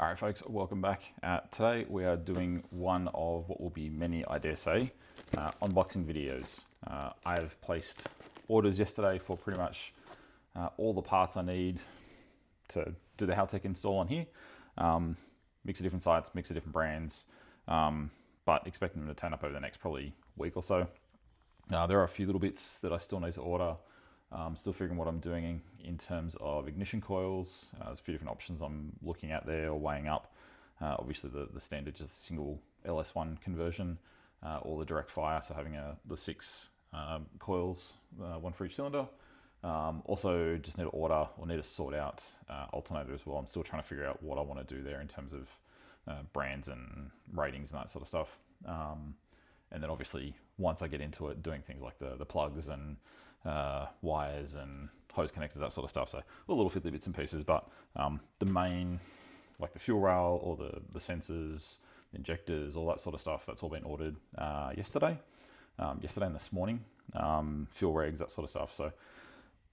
All right, folks, welcome back. Today we are doing one of what will be many, I dare say, unboxing videos. I've placed orders yesterday for pretty much all the parts I need to do the Haltech install on here. Mix of different sites, mix of different brands, but expecting them to turn up over the next probably week or so. There are a few little bits that I still need to order. Still figuring what I'm doing in terms of ignition coils. There's a few different options I'm looking at there or weighing up. Obviously the standard just single LS1 conversion or the direct fire, so having the 6 coils, one for each cylinder. Also just need to order or need to sort out alternator as well. I'm still trying to figure out what I want to do there in terms of brands and ratings and that sort of stuff. And then obviously once I get into it, doing things like the plugs and wires and hose connectors, that sort of stuff. So all little fiddly bits and pieces, but the main, like the fuel rail or the sensors, the injectors, all that sort of stuff, that's all been ordered yesterday and this morning. Fuel regs, that sort of stuff. So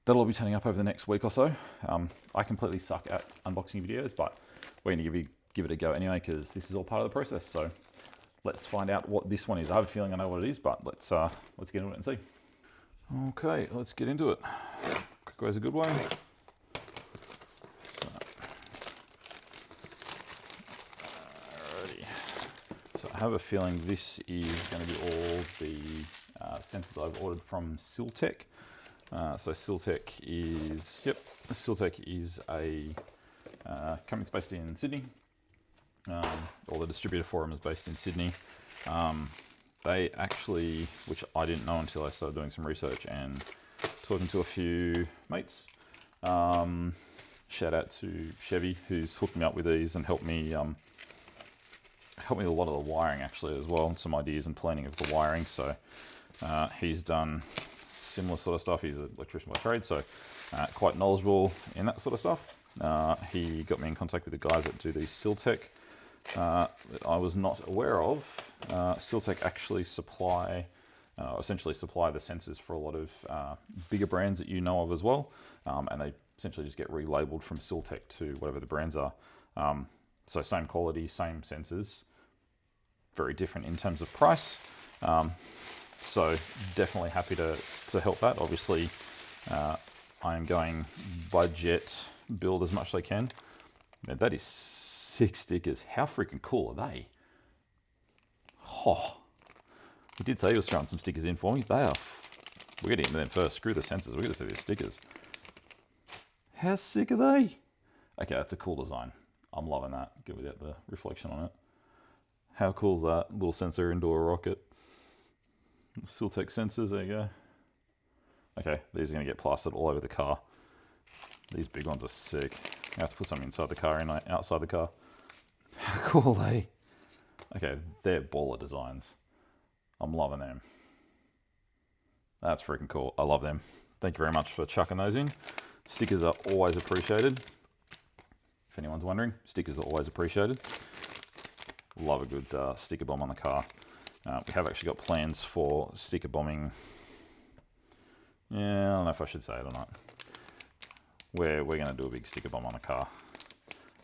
that'll all be turning up over the next week or so. I completely suck at unboxing videos, but we're going to give it a go anyway, because this is all part of the process. So let's find out what this one is. I have a feeling I know what it is, but let's get into it and see. Okay, let's get into it. Quick way's a good way. Alrighty. So I have a feeling this is going to be all the sensors I've ordered from Syltech. So Syltech is a company that's based in Sydney. Or the distributor for them is based in Sydney. They actually, which I didn't know until I started doing some research and talking to a few mates. Shout out to Chevy, who's hooked me up with these and helped me with a lot of the wiring actually as well, and some ideas and planning of the wiring. So he's done similar sort of stuff. He's an electrician by trade, so quite knowledgeable in that sort of stuff. He got me in contact with the guys that do these Syltech. That I was not aware of. Syltech actually essentially supply the sensors for a lot of bigger brands that you know of as well, and they essentially just get relabeled from Syltech to whatever the brands are. So same quality, same sensors, very different in terms of price. So definitely happy to help that. Obviously, I am going budget build as much as I can. Now, that is 6 stickers. How freaking cool are they? Oh, he did say he was throwing some stickers in for me. They are. We're getting into them first. Screw the sensors. We're going to see these stickers. How sick are they? Okay, that's a cool design. I'm loving that. Good without the reflection on it. How cool is that? Little sensor into a rocket. Syltech sensors. There you go. Okay, these are going to get plastered all over the car. These big ones are sick. I have to put some inside the car and outside the car. How cool are they? Okay, they're baller designs. I'm loving them. That's freaking cool. I love them. Thank you very much for chucking those in. Stickers are always appreciated. If anyone's wondering, stickers are always appreciated. Love a good sticker bomb on the car. We have actually got plans for sticker bombing. Yeah, I don't know if I should say it or not. We're going to do a big sticker bomb on the car.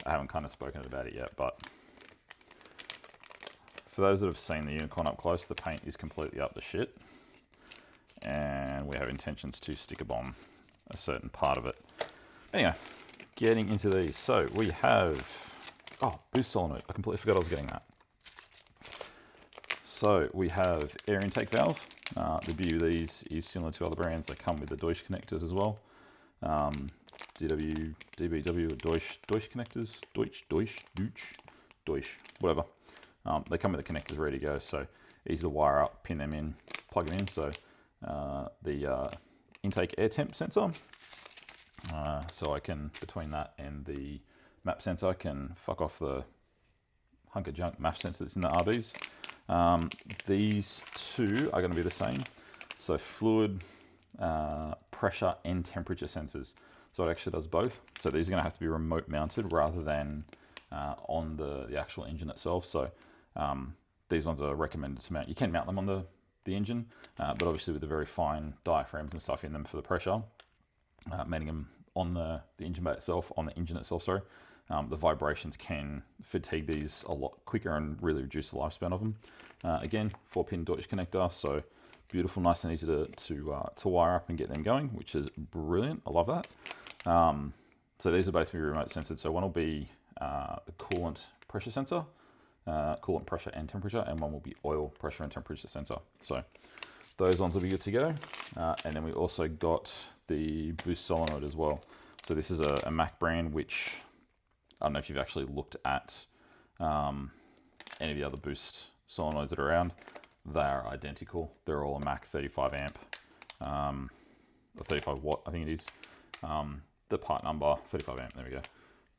I haven't kind of spoken about it yet, but for those that have seen the Unicorn up close, the paint is completely up the shit, and we have intentions to sticker bomb a certain part of it. Anyway, getting into these. So we have, boost solenoid. I completely forgot I was getting that. So we have air intake valve. The beauty of these is similar to other brands. They come with the Deutsch connectors as well. DW, DBW, or Deutsch connectors, Deutsch, whatever. They come with the connectors ready to go, so easy to wire up, pin them in, plug them in. So the intake air temp sensor, so I can, between that and the map sensor, I can fuck off the hunk of junk map sensor that's in the RBs. These two are going to be the same, so fluid, pressure and temperature sensors. So it actually does both. So these are going to have to be remote mounted rather than on the actual engine itself. So these ones are recommended to mount. You can mount them on the engine, but obviously with the very fine diaphragms and stuff in them for the pressure, mounting them on the engine bay itself, on the engine itself, sorry, the vibrations can fatigue these a lot quicker and really reduce the lifespan of them. Again, 4-pin Deutsch connector, so beautiful, nice and easy to wire up and get them going, which is brilliant. I love that. So these are both be remote censored. So one will be the coolant pressure sensor, coolant pressure and temperature, and one will be oil pressure and temperature sensor. So those ones will be good to go. And then we also got the boost solenoid as well. So this is a Mac brand, which I don't know if you've actually looked at any of the other boost solenoids that are around. They are identical. They're all a Mac 35 amp, or 35 watt, I think it is. The part number, 35 amp, there we go.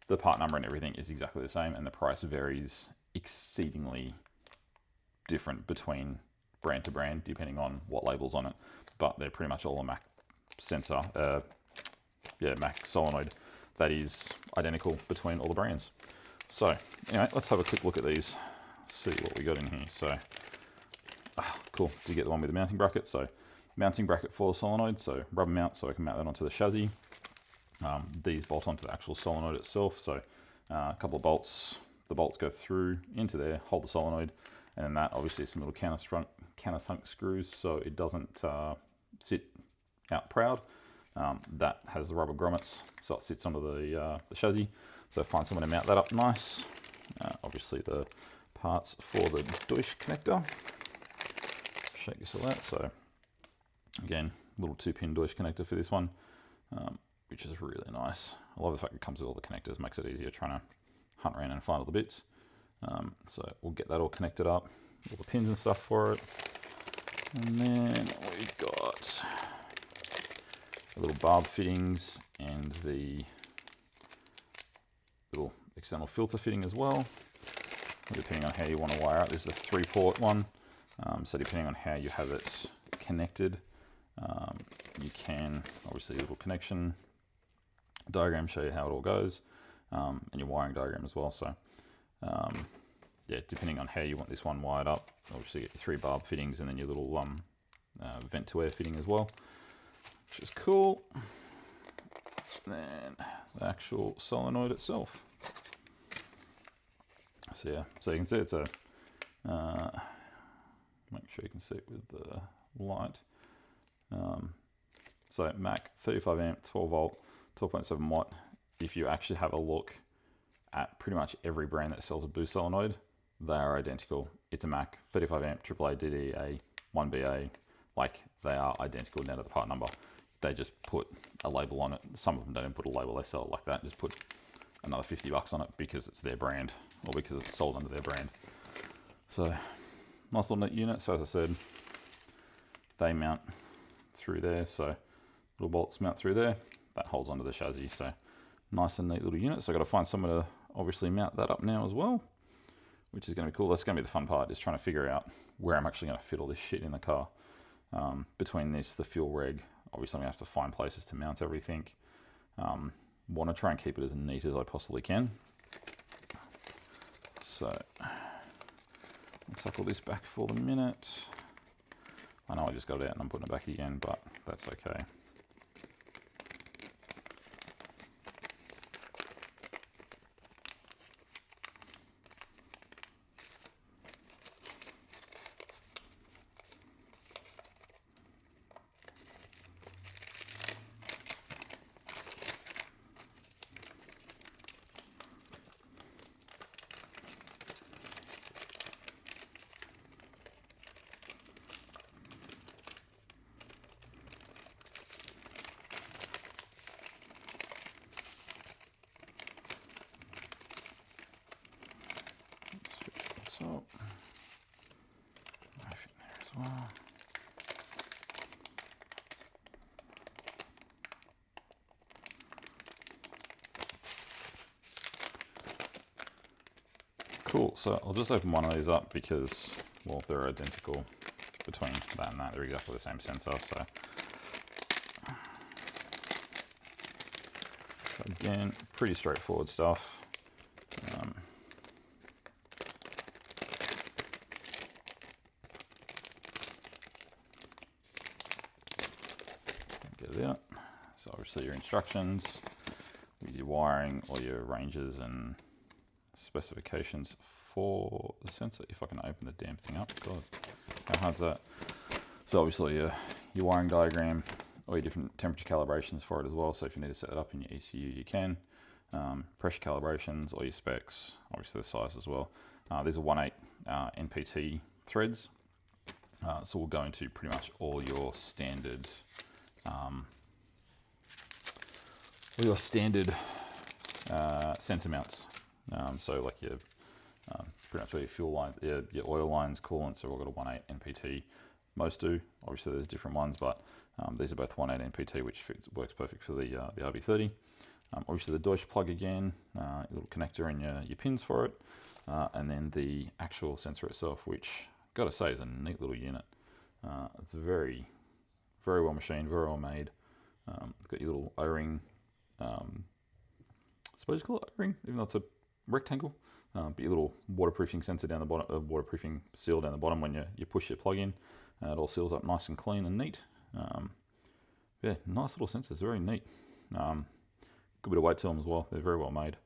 The part number and everything is exactly the same, and the price varies exceedingly different between brand to brand, depending on what label's on it. But they're pretty much all a Mac sensor, Mac solenoid that is identical between all the brands. So anyway, let's have a quick look at these, see what we got in here. So cool, to get the one with the mounting bracket. So mounting bracket for the solenoid, so rubber mount, so I can mount that onto the chassis. These bolt onto the actual solenoid itself, so a couple of bolts. The bolts go through into there, hold the solenoid, and then that obviously some little countersunk screws so it doesn't sit out proud. That has the rubber grommets, so it sits onto the chassis. So find someone to mount that up nice. Obviously the parts for the Deutsch connector. Shake this all out. So again, little 2-pin Deutsch connector for this one, which is really nice. I love the fact it comes with all the connectors, makes it easier trying to hunt around and find all the bits. So we'll get that all connected up, all the pins and stuff for it. And then we've got the little barb fittings and the little external filter fitting as well. Depending on how you want to wire up, this is a 3-port one. So depending on how you have it connected, you can obviously a little connection diagram show you how it all goes, and your wiring diagram as well. So yeah, depending on how you want this one wired up, obviously get your 3 barb fittings and then your little vent to air fitting as well, which is cool. Then the actual solenoid itself. So yeah, so you can see it's a make sure you can see it with the light. So Mac 35 amp, 12 volt, 12.7 watt. If you actually have a look at pretty much every brand that sells a boost solenoid, they are identical. It's a Mac 35 amp, AAA, DDA, 1BA, like they are identical down to the part number. They just put a label on it. Some of them don't even put a label, they sell it like that, just put another $50 on it because it's their brand or because it's sold under their brand. So nice little neat unit. So as I said, they mount through there, so little bolts mount through there, that holds onto the chassis. So nice and neat little unit. So I've got to find somewhere to obviously mount that up now as well, which is going to be cool. That's going to be the fun part, is trying to figure out where I'm actually going to fit all this shit in the car. Between this, the fuel reg, obviously I'm going to have to find places to mount everything. Want to try and keep it as neat as I possibly can. So I'll tuckle this back for the minute. I know I just got it out and I'm putting it back again, but that's okay. So, knife in there as well. Cool, so I'll just open one of these up because, well, they're identical between that and that. They're exactly the same sensor, so again, pretty straightforward stuff. Get it out. So obviously your instructions, we your wiring, all your ranges and specifications for the sensor. If I can open the damn thing up, God, how hard's that? So obviously your wiring diagram, all your different temperature calibrations for it as well. So if you need to set it up in your ECU, you can. Pressure calibrations, all your specs, obviously the size as well. These are 1/8 NPT threads. So we'll go into pretty much all your standard sensor mounts. So like your pretty much all your fuel lines, your oil lines, coolants have all got a 1/8 NPT. Most do. Obviously there's different ones, but these are both 1/8 NPT, which works perfect for the RB30. Obviously the Deutsch plug again, your little connector and your pins for it, and then the actual sensor itself, which gotta say is a neat little unit. It's very, very well machined, very well made. It's got your little O-ring, I suppose you call it O-ring, even though it's a rectangle. But your little waterproofing sensor down the bottom, waterproofing seal down the bottom when you push your plug in. It all seals up nice and clean and neat. Yeah, nice little sensors, very neat. Good bit of weight to them as well. They're very well made.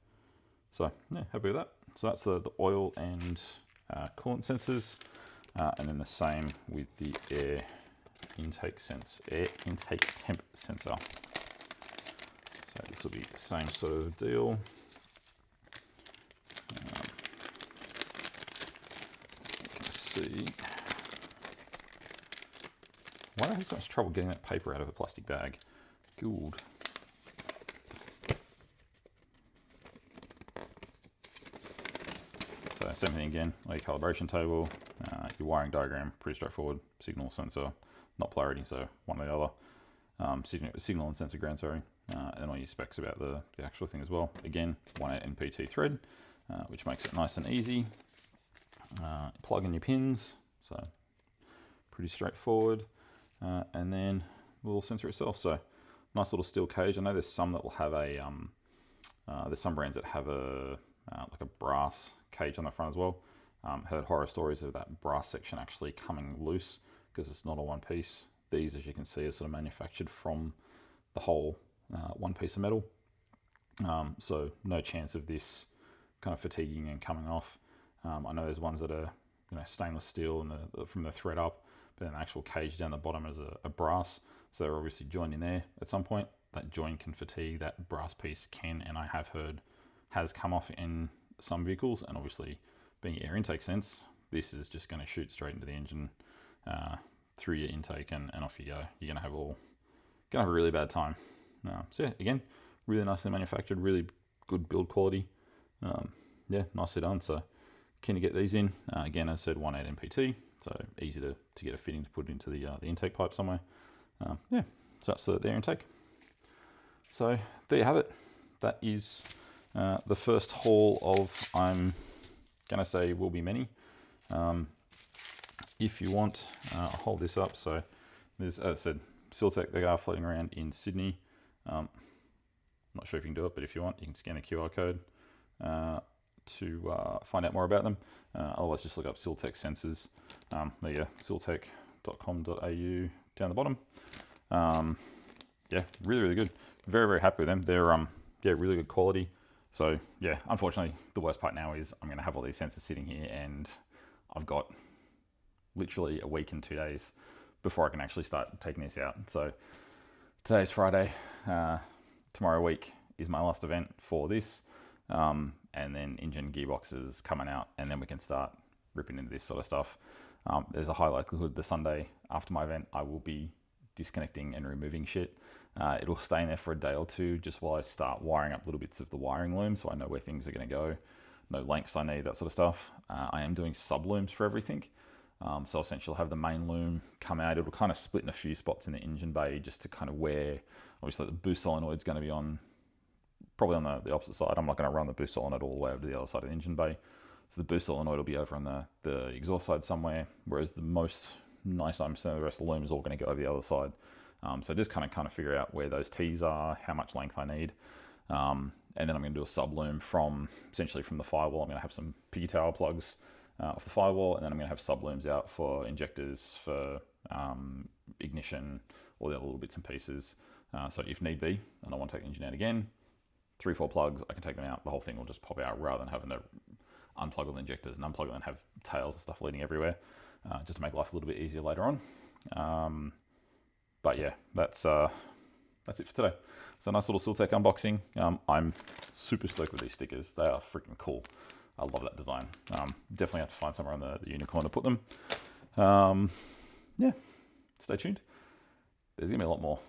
So yeah, happy with that. So that's the oil and coolant sensors, and then the same with the air intake temp sensor. So this will be the same sort of deal. You can see. Why do I have so much trouble getting that paper out of a plastic bag? Good. So same thing again, your calibration table, your wiring diagram, pretty straightforward. Signal, sensor, not polarity, so one or the other. Signal and sensor ground, sorry. And then all your specs about the actual thing as well. Again, 1/8 NPT thread, which makes it nice and easy. Plug in your pins, so pretty straightforward. And then the little sensor itself. So nice little steel cage. I know there's some that will have a, there's some brands that have a like a brass cage on the front as well. Heard horror stories of that brass section actually coming loose because it's not a one piece. These, as you can see, are sort of manufactured from the whole one piece of metal. So no chance of this kind of fatiguing and coming off. I know there's ones that are stainless steel and from the thread up, but then the actual cage down the bottom is a brass. So they're obviously joined in there at some point. That joint can fatigue, that brass piece can, and I have heard has come off in some vehicles. And obviously being air intake sense, this is just going to shoot straight into the engine through your intake and off you go. You're going to have a really bad time. So yeah, again, really nicely manufactured, really good build quality. Yeah, nicely done. So keen to get these in. Again, as I said, 1/8 NPT, so easy to get a fitting to put into the intake pipe somewhere. Yeah, so that's the air intake. So there you have it. That is the first haul of, I'm going to say, will be many. If you want, I'll hold this up. So there's, as I said, Syltech, they are floating around in Sydney. Not sure if you can do it, but if you want, you can scan a QR code to find out more about them. Otherwise, just look up Syltech sensors. There you go, syltech.com.au down the bottom. Yeah, really, really good. Very, very happy with them. They're yeah, really good quality. So yeah, unfortunately, the worst part now is I'm going to have all these sensors sitting here, and I've got literally a week and 2 days before I can actually start taking this out. So today's Friday. Tomorrow week is my last event for this. And then engine gearboxes coming out, and then we can start ripping into this sort of stuff. There's a high likelihood the Sunday after my event, I will be disconnecting and removing shit. It'll stay in there for a day or two just while I start wiring up little bits of the wiring loom, so I know where things are going to go, no lengths I need, that sort of stuff. I am doing sub looms for everything. So essentially I'll have the main loom come out. It'll kind of split in a few spots in the engine bay just to kind of where, obviously the boost solenoid is going to be on, probably on the opposite side. I'm not going to run the boost solenoid all the way over to the other side of the engine bay. So the boost solenoid will be over on the exhaust side somewhere, whereas the most 99% of the rest of the loom is all going to go over the other side. So just kind of figure out where those T's are, how much length I need. And then I'm going to do a sub loom essentially from the firewall. I'm going to have some piggy tail plugs off the firewall, and then I'm going to have sub looms out for injectors, for ignition, all the other little bits and pieces. So if need be, and I want to take the engine out again, 3-4 plugs, I can take them out. The whole thing will just pop out rather than having to unplug all the injectors and unplug them and have tails and stuff leading everywhere, just to make life a little bit easier later on. But yeah, that's it for today. So nice little Syltech unboxing. I'm super stoked with these stickers. They are freaking cool. I love that design. Definitely have to find somewhere on the unicorn to put them. Yeah, stay tuned. There's gonna be a lot more.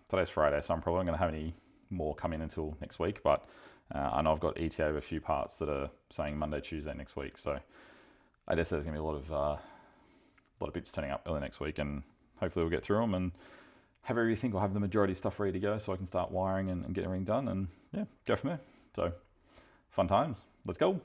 Today's Friday, so I'm probably not gonna have any more come in until next week, but I know I've got ETA of a few parts that are saying Monday, Tuesday next week, so I guess there's gonna be a lot of bits turning up early next week, and hopefully we'll get through them and have everything, or have the majority of stuff ready to go so I can start wiring and get everything done, and yeah, go from there. So fun times, let's go.